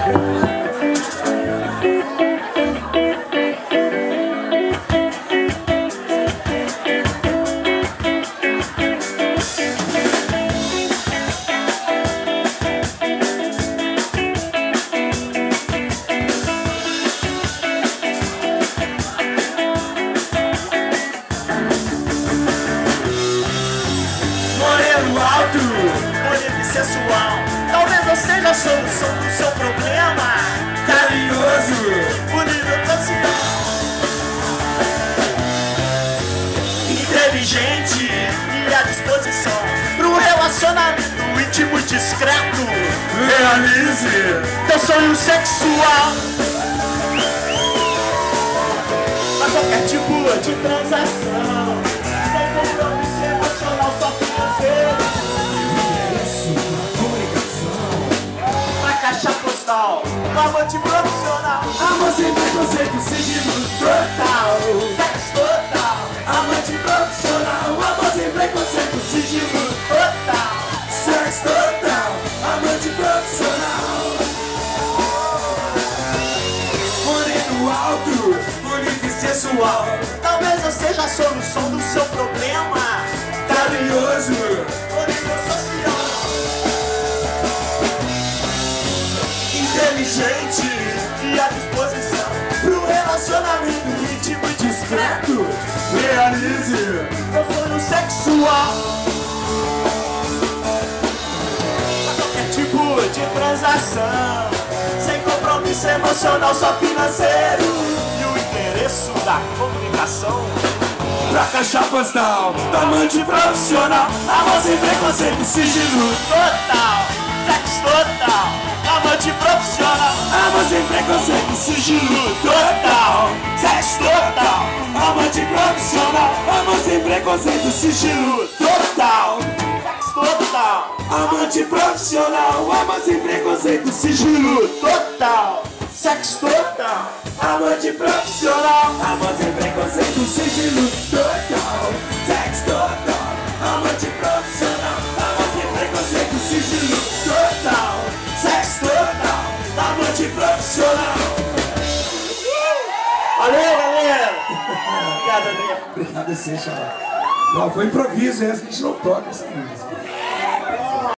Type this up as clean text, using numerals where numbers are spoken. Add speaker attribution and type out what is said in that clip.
Speaker 1: Bonito e sensual, talvez eu seja a solução do seu problema. Carinhoso, bonito e social, inteligente e à disposição pro relacionamento íntimo e discreto. Realize teu sonho sexual pra qualquer tipo de transação, sem compromisso emocional, só financeiro. Caixa postal, um amante profissional, amor sem preconceito, sigilo total, sexo total, amante profissional, amor sem preconceito, sigilo total, sexo total, amante profissional. Moreno alto, bonito e sensual, talvez eu seja a solução do seu problema. Carinhoso, bonito social, inteligente e à disposição pro relacionamento íntimo e discreto. Realize meu sonho sexual pra qualquer tipo de transação, sem compromisso emocional, só financeiro e o endereço da comunicação. Pra caixa postal, amante profissional, amor sem preconceito, sigilo total, sexo total, amante profissional, amor sem preconceito, sigilo total, sexo total, amante profissional, amor sem preconceito, sigilo total, sexo total, amante profissional, amor sem preconceito, sigilo total, sexo total, amante profissional, amor sem preconceito, sigilo total, sexo total, amante profissional, amor sem preconceito, sigilo total, sexo total, amante profissional. Valeu, galera! Obrigado, André.
Speaker 2: Obrigado a você, Xará. Não, foi improviso, essa a gente não toca essa música.